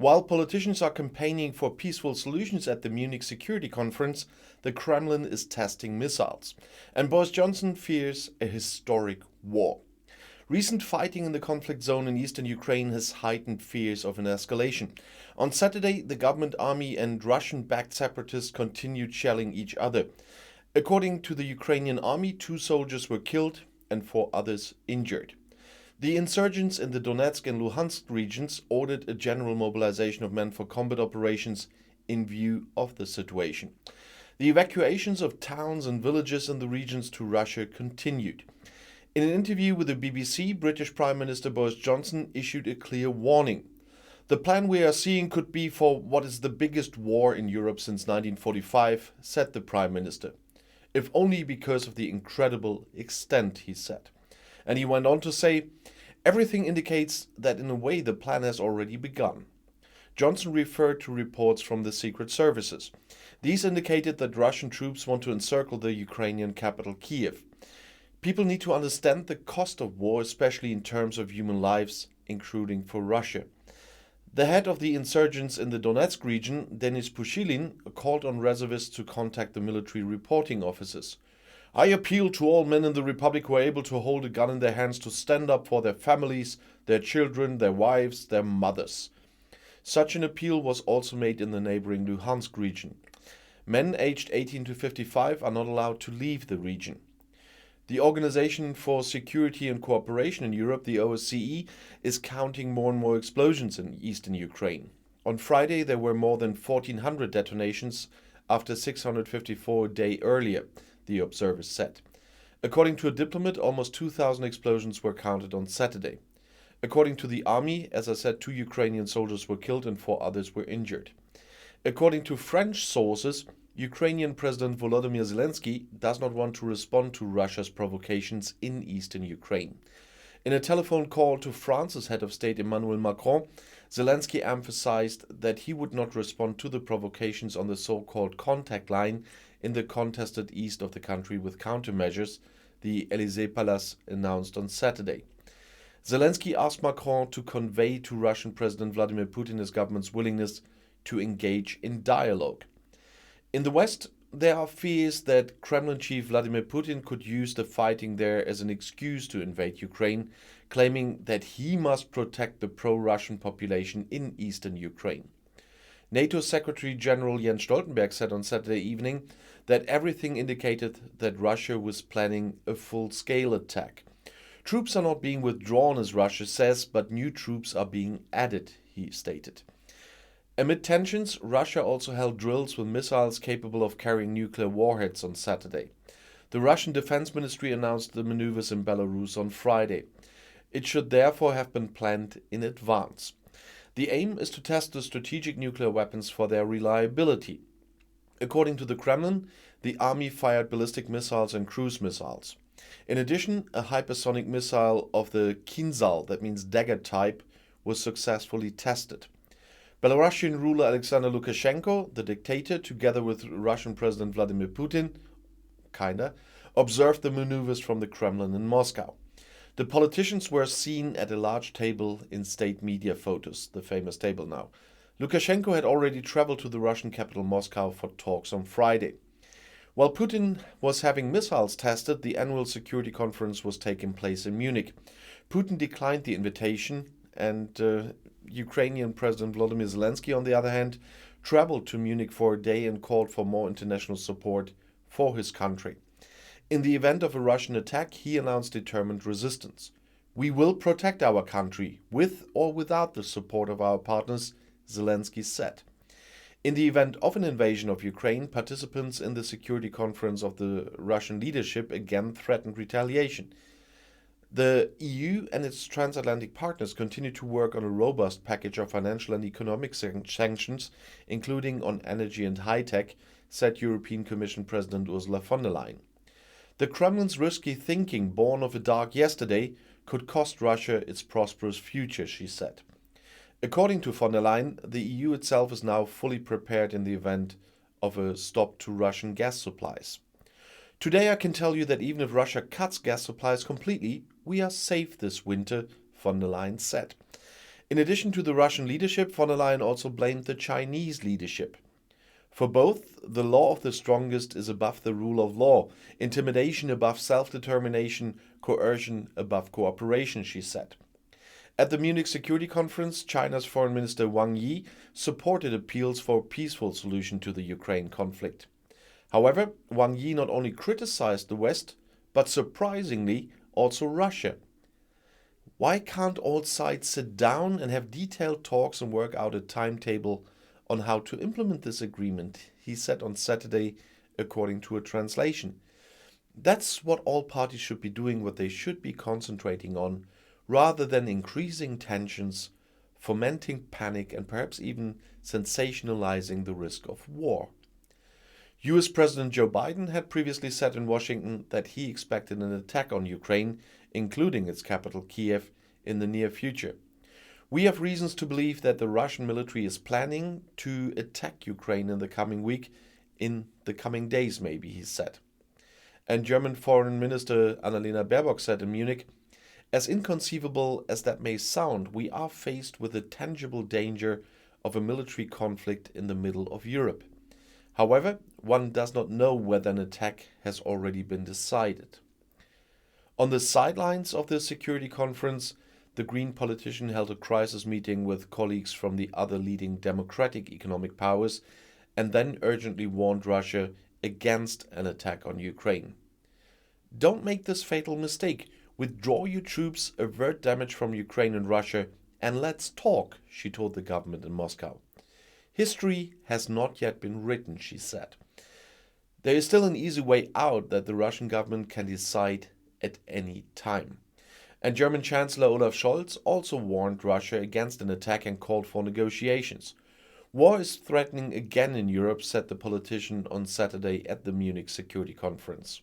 While politicians are campaigning for peaceful solutions at the Munich Security Conference, the Kremlin is testing missiles, and Boris Johnson fears a historic war. Recent fighting in the conflict zone in eastern Ukraine has heightened fears of an escalation. On Saturday, the government army and Russian-backed separatists continued shelling each other. According to the Ukrainian army, 2 soldiers were killed and 4 others injured. The insurgents in the Donetsk and Luhansk regions ordered a general mobilization of men for combat operations in view of the situation. The evacuations of towns and villages in the regions to Russia continued. In an interview with the BBC, British Prime Minister Boris Johnson issued a clear warning. "The plan we are seeing could be for what is the biggest war in Europe since 1945, said the Prime Minister. If only because of the incredible extent, he said. And he went on to say, "Everything indicates that in a way the plan has already begun." Johnson referred to reports from the secret services. These indicated that Russian troops want to encircle the Ukrainian capital Kiev. People need to understand the cost of war, especially in terms of human lives, including for Russia. The head of the insurgents in the Donetsk region, Denis Pushilin, called on reservists to contact the military reporting offices. "I appeal to all men in the Republic who are able to hold a gun in their hands to stand up for their families, their children, their wives, their mothers." Such an appeal was also made in the neighboring Luhansk region. Men aged 18 to 55 are not allowed to leave the region. The Organization for Security and Cooperation in Europe, the OSCE, is counting more and more explosions in eastern Ukraine. On Friday, there were more than 1,400 detonations after 654 a day earlier, the observers said. According to a diplomat, almost 2,000 explosions were counted on Saturday. According to the army, as I said, 2 Ukrainian soldiers were killed and 4 others were injured. According to French sources, Ukrainian President Volodymyr Zelinsky does not want to respond to Russia's provocations in eastern Ukraine. In a telephone call to France's head of state Emmanuel Macron, Zelinsky emphasized that he would not respond to the provocations on the so-called contact line in the contested east of the country with countermeasures, the Élysée Palace announced on Saturday. Zelinsky asked Macron to convey to Russian President Vladimir Putin his government's willingness to engage in dialogue. In the West, there are fears that Kremlin chief Vladimir Putin could use the fighting there as an excuse to invade Ukraine, claiming that he must protect the pro-Russian population in eastern Ukraine. NATO Secretary General Jens Stoltenberg said on Saturday evening that everything indicated that Russia was planning a full-scale attack. Troops are not being withdrawn, as Russia says, but new troops are being added, he stated. Amid tensions, Russia also held drills with missiles capable of carrying nuclear warheads on Saturday. The Russian Defense Ministry announced the maneuvers in Belarus on Friday. It should therefore have been planned in advance. The aim is to test the strategic nuclear weapons for their reliability. According to the Kremlin, the army fired ballistic missiles and cruise missiles. In addition, a hypersonic missile of the Kinzhal, that means dagger type, was successfully tested. Belarusian ruler Alexander Lukashenko, the dictator, together with Russian President Vladimir Putin, observed the maneuvers from the Kremlin in Moscow. The politicians were seen at a large table in state media photos, the famous table now. Lukashenko had already traveled to the Russian capital Moscow for talks on Friday. While Putin was having missiles tested, the annual security conference was taking place in Munich. Putin declined the invitation, and Ukrainian President Volodymyr Zelensky, on the other hand, traveled to Munich for a day and called for more international support for his country. In the event of a Russian attack, he announced determined resistance. "We will protect our country, with or without the support of our partners," Zelensky said. In the event of an invasion of Ukraine, participants in the security conference of the Russian leadership again threatened retaliation. The EU and its transatlantic partners continue to work on a robust package of financial and economic sanctions, including on energy and high-tech, said European Commission President Ursula von der Leyen. The Kremlin's risky thinking, born of a dark yesterday, could cost Russia its prosperous future, she said. According to von der Leyen, the EU itself is now fully prepared in the event of a stop to Russian gas supplies. "Today I can tell you that even if Russia cuts gas supplies completely, we are safe this winter," von der Leyen said. In addition to the Russian leadership, von der Leyen also blamed the Chinese leadership. For both, the law of the strongest is above the rule of law, intimidation above self-determination, coercion above cooperation, she said. At the Munich Security Conference, China's Foreign Minister Wang Yi supported appeals for a peaceful solution to the Ukraine conflict. However, Wang Yi not only criticized the West, but surprisingly also Russia. Why can't all sides sit down and have detailed talks and work out a timetable on how to implement this agreement, he said on Saturday, according to a translation. That's what all parties should be doing, what they should be concentrating on, rather than increasing tensions, fomenting panic, and perhaps even sensationalizing the risk of war. US President Joe Biden had previously said in Washington that he expected an attack on Ukraine, including its capital Kiev, in the near future. We have reasons to believe that the Russian military is planning to attack Ukraine in the coming week, in the coming days maybe, he said. And German Foreign Minister Annalena Baerbock said in Munich, as inconceivable as that may sound, we are faced with the tangible danger of a military conflict in the middle of Europe. However, one does not know whether an attack has already been decided. On the sidelines of the security conference, the Green politician held a crisis meeting with colleagues from the other leading democratic economic powers and then urgently warned Russia against an attack on Ukraine. Don't make this fatal mistake. Withdraw your troops, avert damage from Ukraine and Russia, and let's talk, she told the government in Moscow. History has not yet been written, she said. There is still an easy way out that the Russian government can decide at any time. And German Chancellor Olaf Scholz also warned Russia against an attack and called for negotiations. War is threatening again in Europe, said the politician on Saturday at the Munich Security Conference.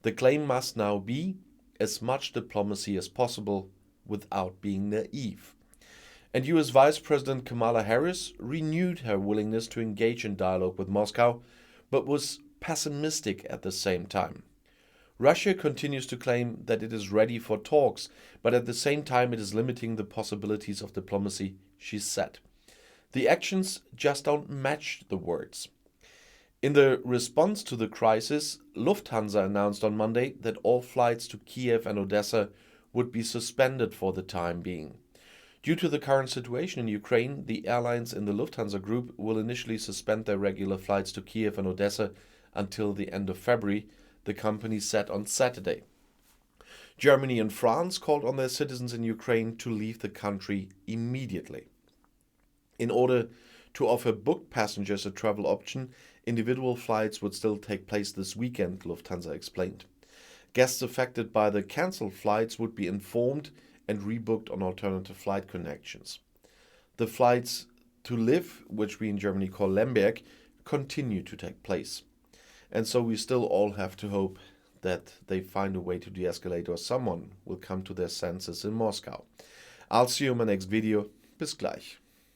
The claim must now be as much diplomacy as possible without being naive. And US Vice President Kamala Harris renewed her willingness to engage in dialogue with Moscow, but was pessimistic at the same time. Russia continues to claim that it is ready for talks, but at the same time it is limiting the possibilities of diplomacy, she said. The actions just don't match the words. In the response to the crisis, Lufthansa announced on Monday that all flights to Kiev and Odessa would be suspended for the time being. Due to the current situation in Ukraine, the airlines in the Lufthansa group will initially suspend their regular flights to Kiev and Odessa until the end of February, the company said on Saturday. Germany and France called on their citizens in Ukraine to leave the country immediately. In order to offer booked passengers a travel option, individual flights would still take place this weekend, Lufthansa explained. Guests affected by the cancelled flights would be informed and rebooked on alternative flight connections. The flights to Lviv, which we in Germany call Lemberg, continue to take place. And so we still all have to hope that they find a way to de-escalate or someone will come to their senses in Moscow. I'll see you in my next video. Bis gleich.